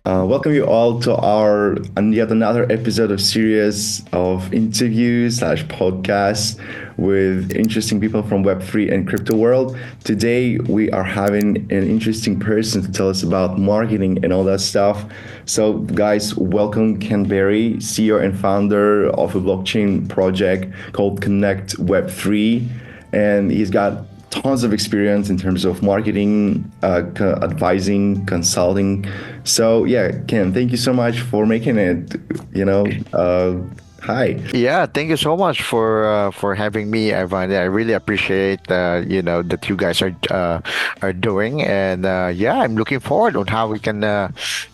Welcome you all to our and yet another episode of series of interviews slash podcasts with interesting people from Web3 and crypto world. Today we are having an interesting person to tell us about marketing and all that stuff. So guys, welcome Ken Berry, CEO and founder of a blockchain project called ConnectWeb3, and he's got tons of experience in terms of marketing, advising, consulting. So yeah, Ken, thank you so much for making it. You know, hi. Yeah, thank you so much for having me, Ivan. Yeah, I really appreciate that you guys are doing, and yeah, I'm looking forward on how we can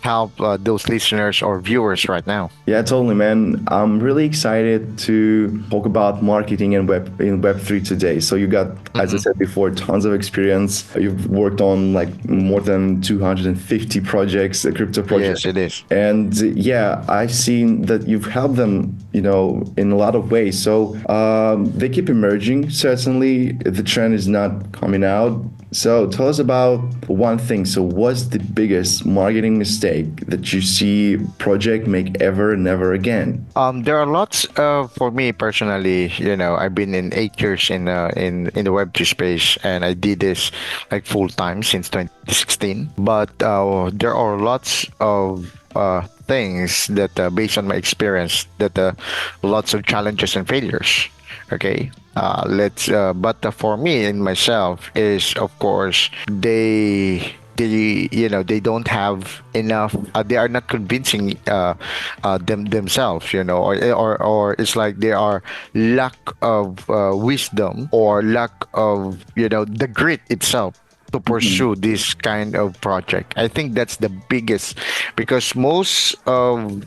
help those listeners or viewers right now. Yeah, totally, man. I'm really excited to talk about marketing and Web3 today. So you got, as I Hmm. said before, tons of experience. You've worked on like more than 250 projects, crypto projects. Yes, it is. And yeah, I've seen that you've helped them, in a lot of ways. So they keep emerging. Certainly, the trend is not coming out. So tell us about one thing. So what's the biggest marketing mistake that you see project make ever, never again? There are lots of, for me personally, I've been in 8 years in the Web3 space, and I did this like full time since 2016. But there are lots of things that, based on my experience, that lots of challenges and failures. Okay. Let's. But For me and myself is, of course, they don't have enough, they are not convincing themselves, or it's like they are lack of wisdom, or lack of the grit itself to pursue this kind of project. I think that's the biggest, because most of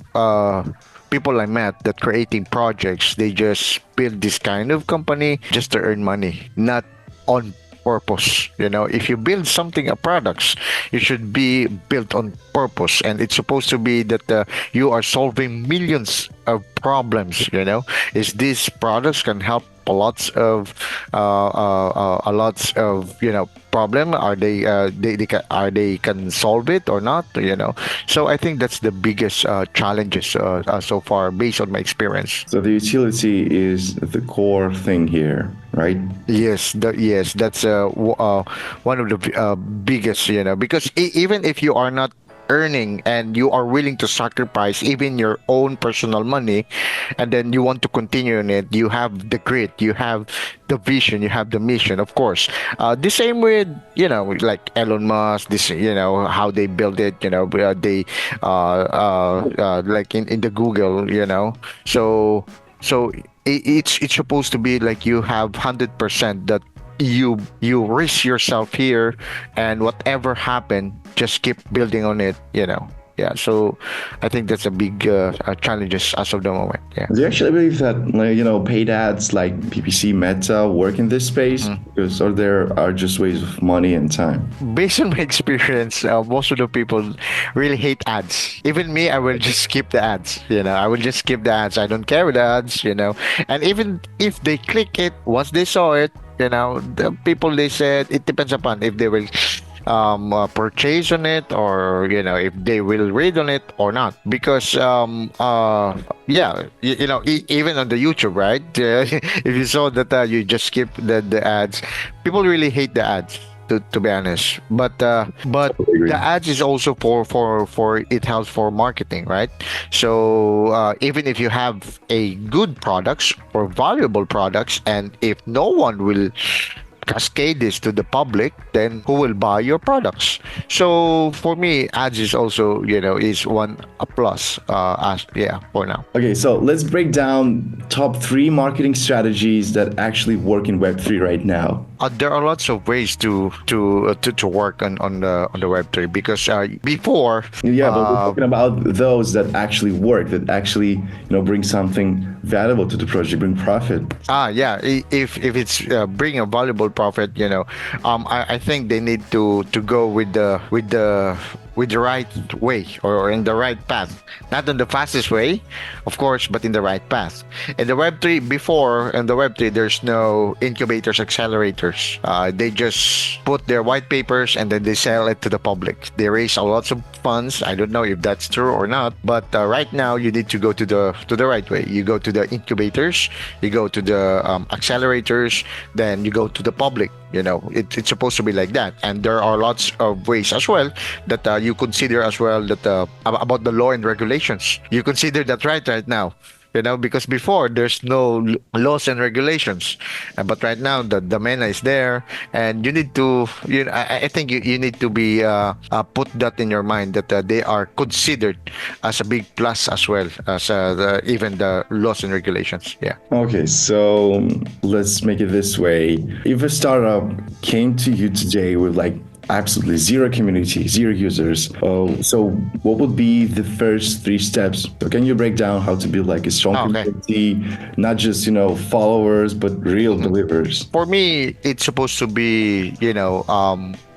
people I met that creating projects, they just build this kind of company just to earn money, not on purpose. If you build something, a products, it should be built on purpose, and it's supposed to be that you are solving millions of problems. Is these products can help a lots of problem. Are they can solve it or not? So I think that's the biggest challenges so far, based on my experience. So the utility is the core thing here, right? Yes, that's one of the biggest, because even if you are not earning and you are willing to sacrifice even your own personal money, and then you want to continue in it, you have the grit, you have the vision, you have the mission, of course. The same with, like Elon Musk, this, how they build it, they like in the Google, so it's supposed to be like you have 100% that you risk yourself here, and whatever happened, just keep building on it. Yeah, so I think that's a big challenges as of the moment. Yeah. Do you actually believe that, like, paid ads like PPC, Meta work in this space? Mhm. Because or there are just ways of money and time? Based on my experience, most of the people really hate ads. Even me, I will just skip the ads. I will just skip the ads. I don't care with the ads. And even if they click it, once they saw it, the people, they said it depends upon if they will purchase on it, or if they will read on it or not, because yeah, even on the YouTube, right? If you saw that, you just skip the ads, people really hate the ads, to be honest. But Totally the agree. ads is also for it helps for marketing, right? So even if you have a good products or valuable products, and if no one will cascade this to the public, then who will buy your products? So for me, ads is also, is one a plus, as yeah, for now. Okay, so let's break down top three marketing strategies that actually work in Web3 right now. There are lots of ways to work on the Web3, because before, Yeah, but we're uh, talking about those that actually work, that actually, bring something valuable to the project, bring profit. yeah, if it's bring a valuable profit, I think they need to go with the with the right way, or in the right path. Not in the fastest way, of course, but in the right path. In the Web3, before in the Web3, there's no incubators, accelerators. They just put their white papers and then they sell it to the public. They raise a lots of funds. I don't know if that's true or not, but right now you need to go to the right way. You go to the incubators, you go to the accelerators, then you go to the public. It's supposed to be like that, and there are lots of ways as well that you consider as well, that about the law and regulations. You consider that right now, because before there's no laws and regulations. But right now the MENA is there, and you need to, I think you need to be put that in your mind, that they are considered as a big plus as well as even the laws and regulations. Yeah. Okay, so let's make it this way. If a startup came to you today with like absolutely zero community, zero users, so what would be the first 3 steps? So can you break down how to build like a strong community, not just, followers, but real believers? For me, it's supposed to be,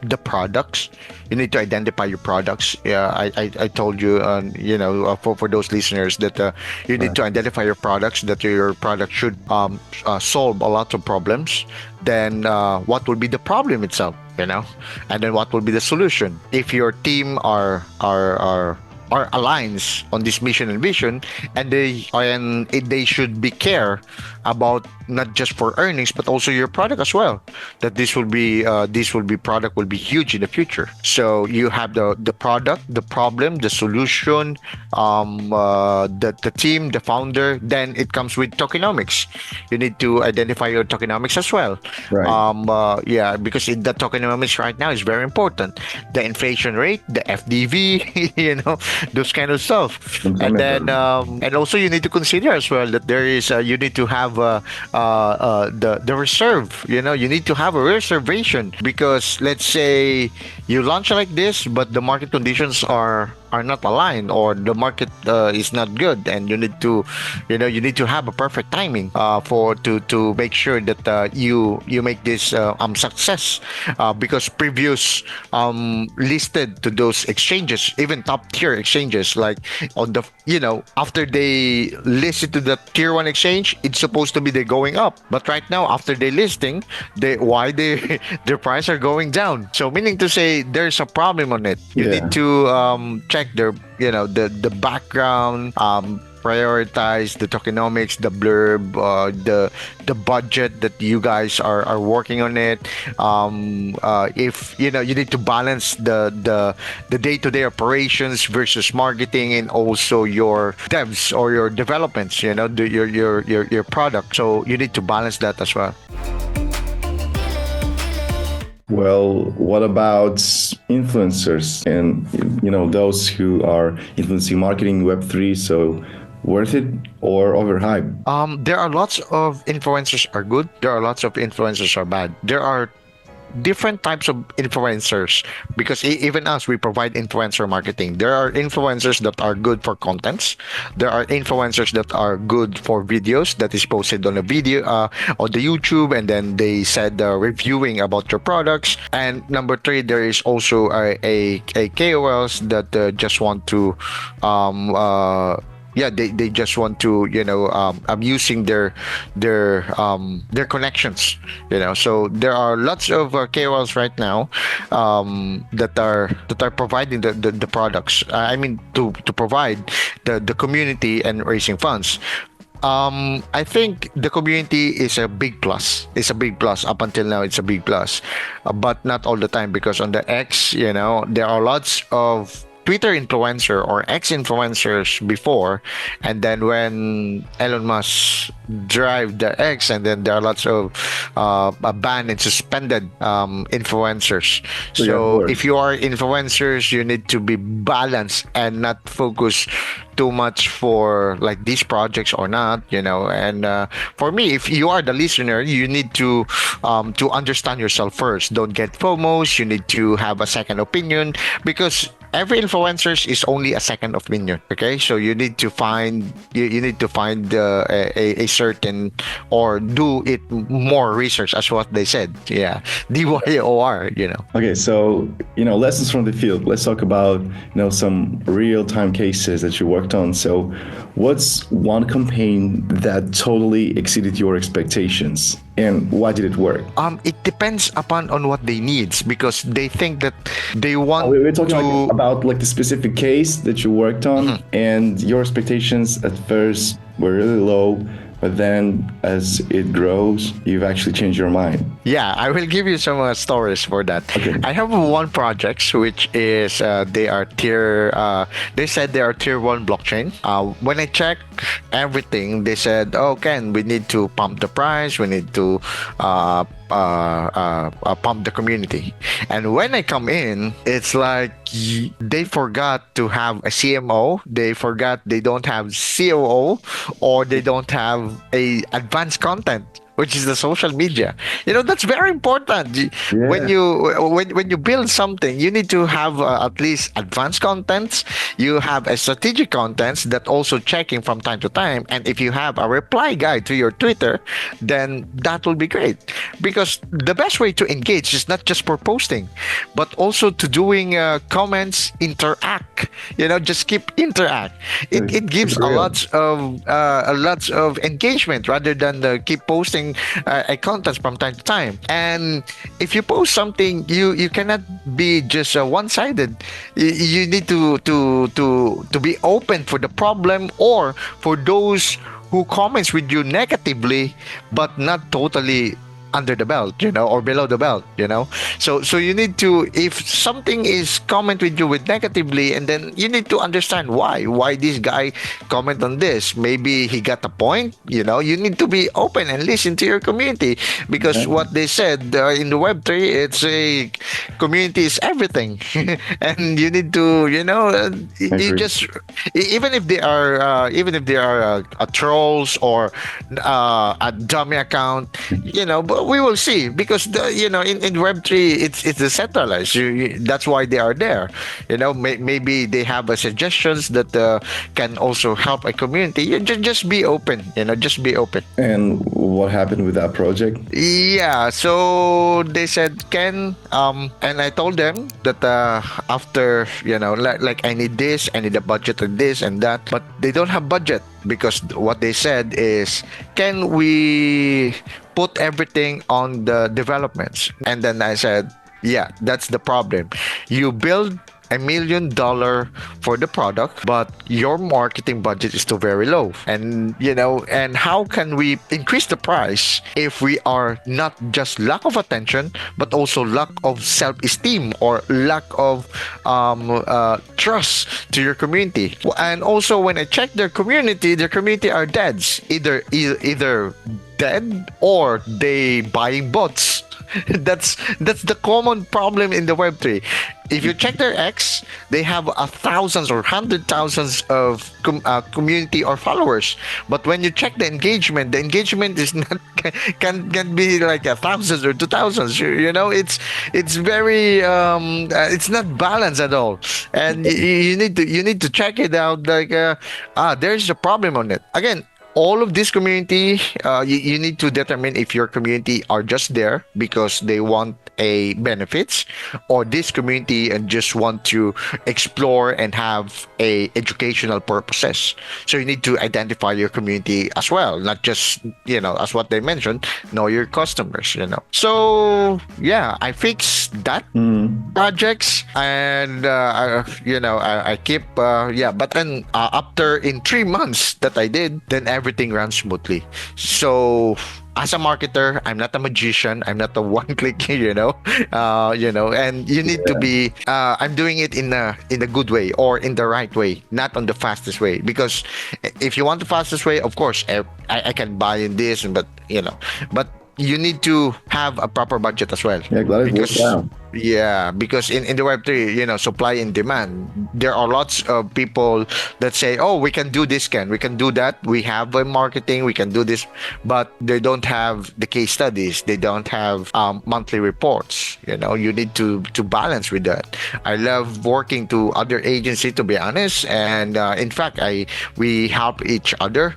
the products. You need to identify your products. Yeah, I told you, for those listeners, that you need to identify your products, that your product should solve a lot of problems. Then what will be the problem itself, and then what will be the solution? If your team are aligns on this mission and vision, and they should be care about not just for earnings but also your product as well, that this will be product will be huge in the future. So you have the product, the problem, the solution, the team, the founder. Then it comes with tokenomics. You need to identify your tokenomics as well. Right. Because the tokenomics right now is very important. The inflation rate, the FDV, those kind of stuff. And then and also you need to consider as well that there is you need to have the reserve. You need to have a reservation, because let's say you launch like this, but the market conditions are not aligned, or the market is not good, and you need to have a perfect timing to make sure that you make this success, because previous listed to those exchanges, even top tier exchanges, like on the after they listed to the tier 1 exchange, it's supposed to be they're going up, but right now after they listing, their price are going down. So meaning to say there's a problem on it. You need to check their the background, prioritize the tokenomics, the blurb, the budget that you guys are working on it. If you need to balance the day-to-day operations versus marketing, and also your devs or your developments, your product. So you need to balance that as well. Well, what about influencers and those who are influencing marketing Web3? So worth it or overhyped? There are lots of influencers are good. There are lots of influencers are bad. There are different types of influencers, because even us, we provide influencer marketing. There are influencers that are good for contents. There are influencers that are good for videos that is posted on a video on the YouTube, and then they said reviewing about your products. And number 3, there is also a KOLs that just want to they just want to using their connections, so there are lots of KOLs right now that are providing the products, I mean to provide the community and raising funds. I think the community is a big plus. It's a big plus. Up until now, it's a big plus, but not all the time, because on the X, there are lots of Twitter influencer or ex-influencers before, and then when Elon Musk drive the X, and then there are lots of banned and suspended influencers. So if you are influencers, you need to be balanced and not focus too much for like these projects or not, and for me, if you are the listener, you need to understand yourself first. Don't get FOMOs. You need to have a second opinion, because every influencer is only a second opinion. Okay, so you need to find a certain or do it more research, as what they said. Yeah, DYOR. Okay, so lessons from the field. Let's talk about some real-time cases that you worked on. So, what's one campaign that totally exceeded your expectations, and why did it work? It depends upon on what they needs, because they think that they want We're talking to. about like the specific case that you worked on, and your expectations at first were really low, but then as it grows, you've actually changed your mind. Yeah, I will give you some stories for that. Okay. I have one project which is they are tier. They said they are tier one blockchain. When I check everything, they said, "Oh, Ken, we need to pump the price. We need to pump the community." And when I come in, it's like they forgot to have a CMO. They forgot they don't have COO, or they don't have a advanced content, which is the social media. That's very important. When you build something, you need to have at least advanced contents. You have a strategic contents that also checking from time to time. And if you have a reply guide to your Twitter, then that will be great. Because the best way to engage is not just for posting, but also to doing comments, interact. Just keep interact. It gives a lot of engagement rather than keep posting a content from time to time. And if you post something, you cannot be just one-sided. You need to be open for the problem, or for those who comments with you negatively, but not totally under the belt, or below the belt, so you need to, if something is comment with you with negatively, and then you need to understand why this guy comment on this. Maybe he got a point. You need to be open and listen to your community, because what they said in the Web3, it's a community is everything. And you need to, you just, even if they are trolls or a dummy account, but we will see, because in Web3 it's decentralized. That's why they are there. Maybe they have suggestions that can also help a community. Just be open. Just be open. And what happened with that project? Yeah, so they said, Ken, and I told them that after, like I need this, I need a budget of this and that, but they don't have budget, because what they said is, can we put everything on the developments? And then I said, yeah, that's the problem. You build $1 million for the product, but your marketing budget is still very low. And and how can we increase the price if we are not just lack of attention, but also lack of self-esteem, or lack of trust to your community? And also, when I check their community are deads, either dead, or they buying bots. That's the common problem in the Web3. If you check their X, they have thousands or hundred thousands of community or followers. But when you check the engagement is not can be like thousands or 2,000. It's very it's not balanced at all, and you need to check it out. Like there's a problem on it again. All of this community, you need to determine if your community are just there because they want a benefits, or this community and just want to explore and have a educational purposes. So you need to identify your community as well, not just as what they mentioned, know your customers. So yeah, I fixed that projects, and I keep but then after in 3 months that I did, then everything ran smoothly. So as a marketer, I'm not a magician. I'm not a one-click, and you need to be. I'm doing it in a good way, or in the right way, not on the fastest way. Because if you want the fastest way, of course, I can buy in this, but you need to have a proper budget as well. Yeah, glad it worked out. Yeah, because in the Web3, supply and demand, there are lots of people that say, oh, we can do this, we can do that. We have a marketing, we can do this, but they don't have the case studies. They don't have monthly reports. You need to balance with that. I love working to other agency, to be honest. And in fact, we help each other.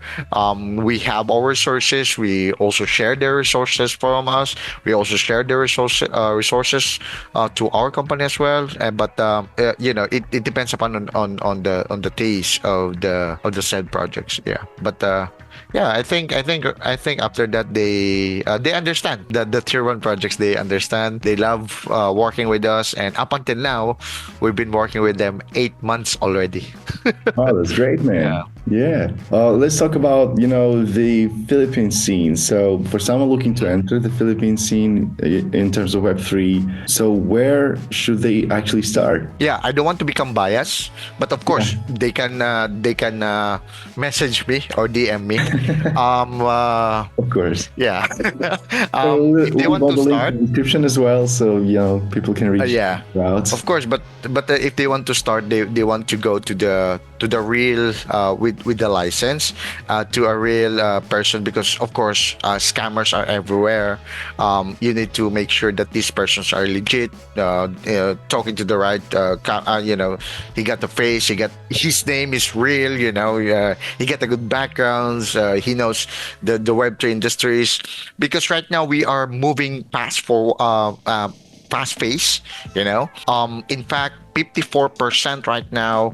We have our resources. We also share their resources from us. We also share their resources to our company as well. But it depends upon on the taste of the said projects. Yeah, but yeah, I think after that they understand that the tier one projects, they understand, they love working with us, and up until now, we've been working with them 8 months already. Oh, that's great, Yeah. man. Yeah. Let's talk about, the Philippine scene. So, for someone looking to enter the Philippine scene in terms of Web3, so where should they actually start? Yeah, I don't want to become biased, but of Yeah, course they can message me or DM me. Um, uh, of course. yeah. So If they we'll leave want all to the link start, in the description as well, so, people can reach yeah, out. of course. But if they want to start, they want to go to the real with the license, to a real person, because of course scammers are everywhere. You need to make sure that these persons are legit, talking to the right he got the face, his name is real, he got the good backgrounds, he knows the Web3 industries, because right now we are moving fast pace. In fact, 54% right now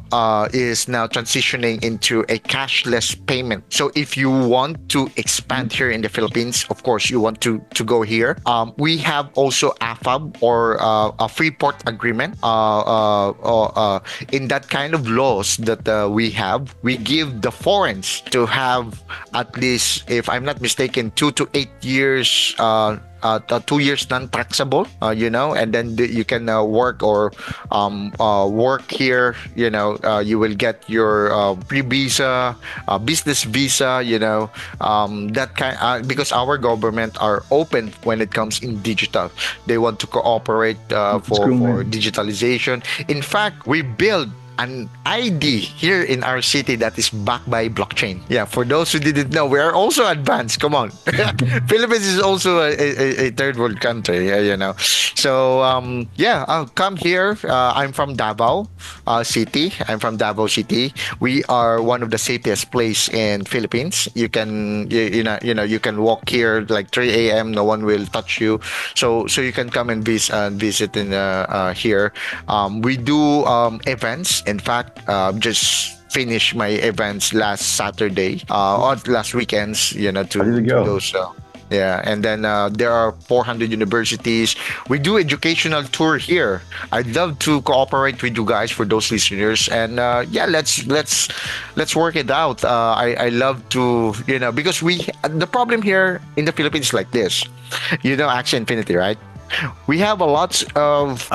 is now transitioning into a cashless payment. So if you want to expand here in the Philippines, of course, you want to go here. We have also AFAB, or a free port agreement. In that kind of laws that we give the foreigners to have at least, if I'm not mistaken, 2 to 8 years. 2 years non-taxable, and then you can work or work here. You will get your free visa, business visa. That kind, because our government are open when it comes in digital. They want to cooperate That's for cool, for man. digitalization. In fact, we build an ID here in our city that is backed by blockchain. Yeah, for those who didn't know, we are also advanced. Come on, Philippines is also a third world country. So yeah, I'll come here. I'm from Davao City. I'm from Davao City. We are one of the safest place in Philippines. You can walk here like 3 a.m. No one will touch you. So you can come and visit in here. We do events. In fact, just finished my events last Saturday, or last weekends, How did it to go? those. Yeah, and then there are 400 universities. We do educational tour here. I'd love to cooperate with you guys for those listeners, and yeah, let's work it out. I love to, because the problem here in the Philippines is like this. Axie Infinity, right? We have a lots of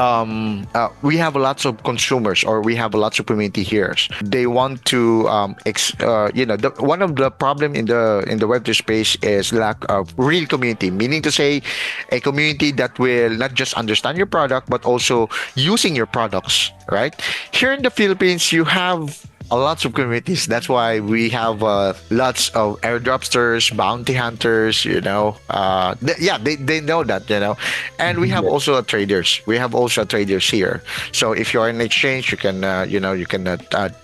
consumers, or we have lots of community here. They want to one of the problem in the Web3 space is lack of real community, meaning to say a community that will not just understand your product but also using your products, right? Here in the Philippines, you have a lots of communities. That's why we have lots of airdropsters, bounty hunters. Yeah, they know that. And we have Yeah. also traders. We have also traders here. So if you're in exchange, you can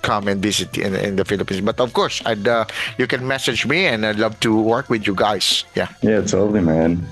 come and visit in the Philippines. But of course, you can message me, and I'd love to work with you guys. Yeah. Yeah, totally, man.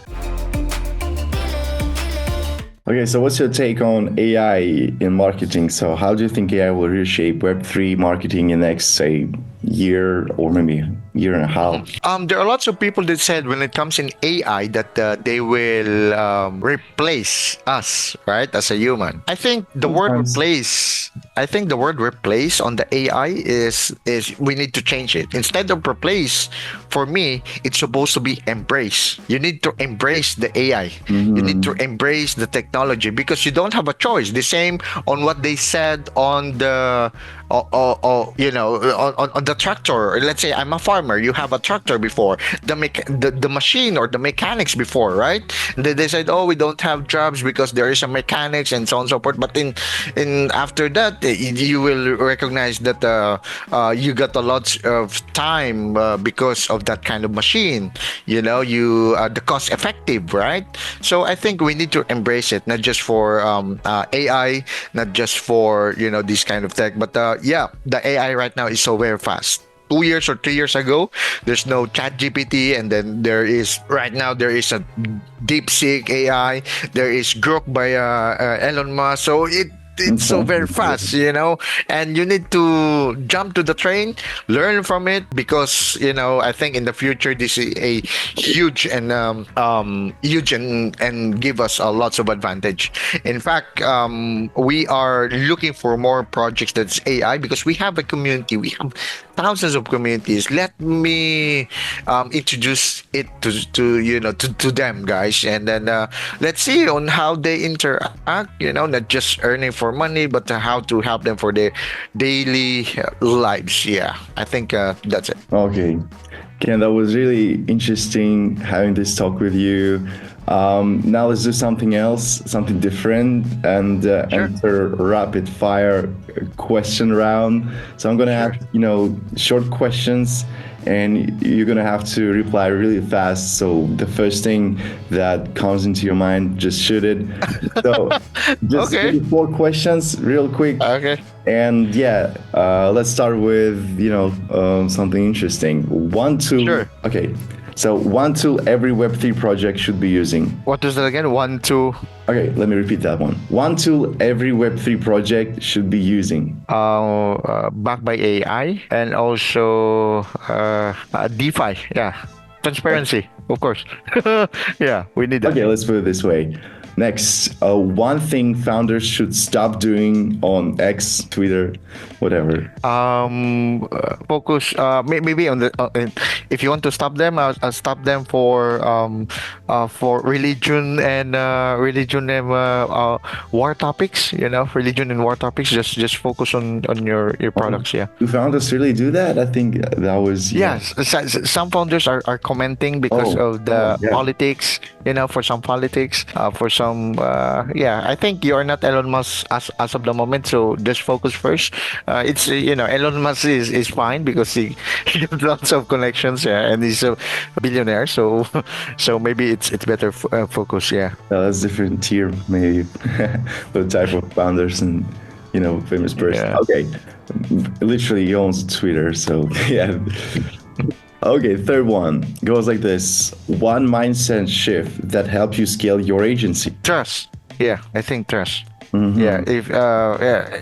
Okay, so what's your take on AI in marketing? So, how do you think AI will reshape Web3 marketing in the next, say, year or maybe year and a half? There are lots of people that said when it comes in AI that they will replace us, right, as a human. I think the word Sometimes. replace I think the word replace on the AI is we need to change it. Instead of replace, for me, it's supposed to be embrace. You need to embrace the AI. You need to Mm-hmm. embrace the technology because you don't have a choice. The same on what they said on the on the tractor. Let's say I'm a farmer. You have a tractor before the machine or the mechanics before, right? They said, oh, we don't have jobs because there is a mechanics and so on and so forth. But in after that, you will recognize that you got a lot of time because of that kind of machine. You the cost effective, right? So I think we need to embrace it, not just for AI, not just for this kind of tech, but yeah, the AI right now is so very fast. 2 years or 3 years ago, there's no chat GPT, and then there is a DeepSeek AI, there is Grok by Elon Musk. So it's so very fast, and you need to jump to the train, learn from it, because I think in the future this is a huge huge and give us a lots of advantage. In fact, we are looking for more projects that's AI because we have a community, we have thousands of communities. Let me introduce it to them, guys, and then let's see on how they interact. Not just earning for money, but how to help them for their daily lives. Yeah, I think that's it. Okay. Ken, that was really interesting having this talk with you. Now let's do something else, something different, and Sure. enter rapid fire question round. So I'm gonna Sure. have, short questions, and you're gonna have to reply really fast. So the first thing that comes into your mind, just shoot it. So just Okay. maybe 4 questions, real quick. Okay. And yeah, let's start with something interesting. One tool. Sure. Okay, so one tool every Web3 project should be using. What is that again? One, two. Okay, let me repeat that one. One tool every Web3 project should be using. Backed by AI, and also DeFi. Yeah, transparency, of course. Yeah, we need that. Okay, let's put it this way. Next, one thing founders should stop doing on X, Twitter, whatever. Focus maybe on the if you want to stop them, I'll stop them for religion and war topics, religion and war topics. Just focus on your products. Yeah. Do founders really do that? I think that was Yes, some founders are commenting because Oh, of the yeah. politics, for some politics, for some, yeah, I think you are not Elon Musk as of the moment, so just focus first. It's, Elon Musk is fine because he has lots of connections, yeah, and he's a billionaire, so so maybe it's better focus, yeah. That's different tier, maybe. The type of founders and famous person. Yeah. Okay, literally he owns Twitter, so yeah. Okay, third one goes like this: one mindset shift that helps you scale your agency. Trust. Yeah, I think trust. Yeah, if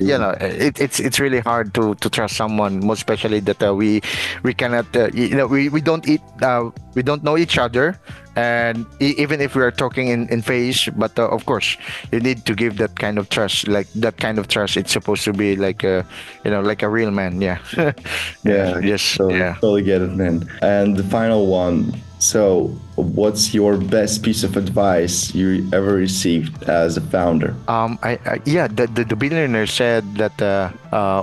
yeah, it's really hard to trust someone, most especially that we cannot, we don't know each other, and even if we are talking in face, but of course you need to give that kind of trust, like that kind of trust. It's supposed to be like a, like a real man. Yeah. Yeah, Yes. so Yeah. totally get it, man. And the final one. So, what's your best piece of advice you ever received as a founder? Yeah, the billionaire said that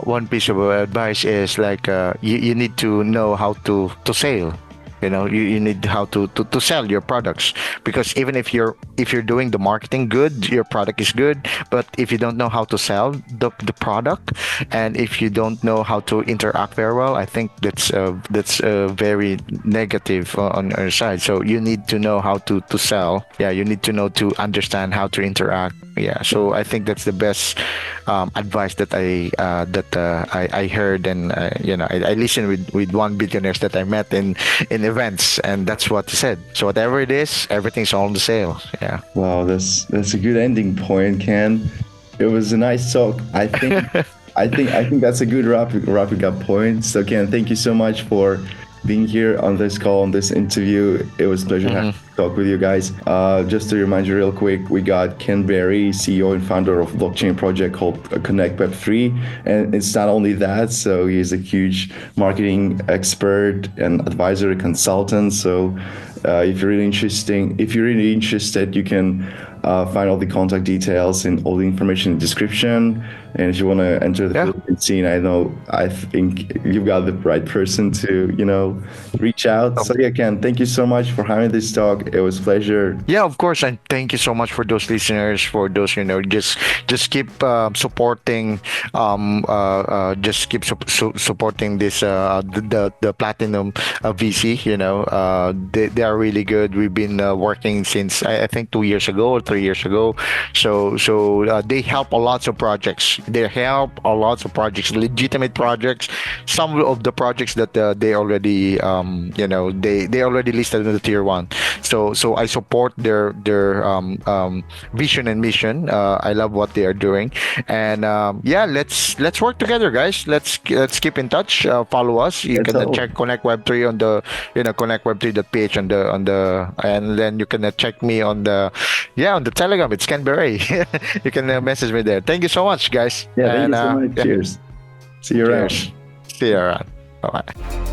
one piece of advice is like you need to know how to sell. You need how to sell your products, because even if you're doing the marketing good, your product is good, but if you don't know how to sell the product, and if you don't know how to interact very well, I think that's very negative on our side. So you need to know how to sell. Yeah, you need to know to understand how to interact. Yeah, so I think that's the best advice that I heard, and I listened with one billionaires that I met in events, and that's what he said. So whatever it is, everything's on the sale. Yeah. Wow, that's a good ending point, Ken. It was a nice talk. I think I think that's a good wrapping up point. So Ken, thank you so much for being here on this call, on this interview. It was a pleasure having Hmm. talk with you guys. Just to remind you real quick, we got Ken Berry, CEO and founder of blockchain project called ConnectWeb3. And it's not only that, so he's a huge marketing expert and advisory consultant. So if you're really interested, you can find all the contact details and all the information in the description. And if you want to enter the Yeah. Philippine scene, I think you've got the right person to, reach out. So yeah, Ken, thank you so much for having this talk. It was a pleasure. Yeah, of course, and thank you so much for those listeners, for those just keep supporting, just keep supporting this the Platinum VC. They are really good. We've been working since I think 2 years ago or 3 years ago. So they help a lots of projects. They help a lots of projects, legitimate projects. Some of the projects that they already they already listed in the tier 1. So I support their vision and mission. I love what they are doing, and yeah, let's work together, guys. Let's keep in touch. Follow us. You That's can all. check Connect Web3 on the connectweb3.ph and then you can check me on the Telegram. It's Ken Beret. You can message me there. Thank you so much, guys, Yeah, thank and you so much. yeah, Cheers. See you around. cheers. See you around. Bye bye.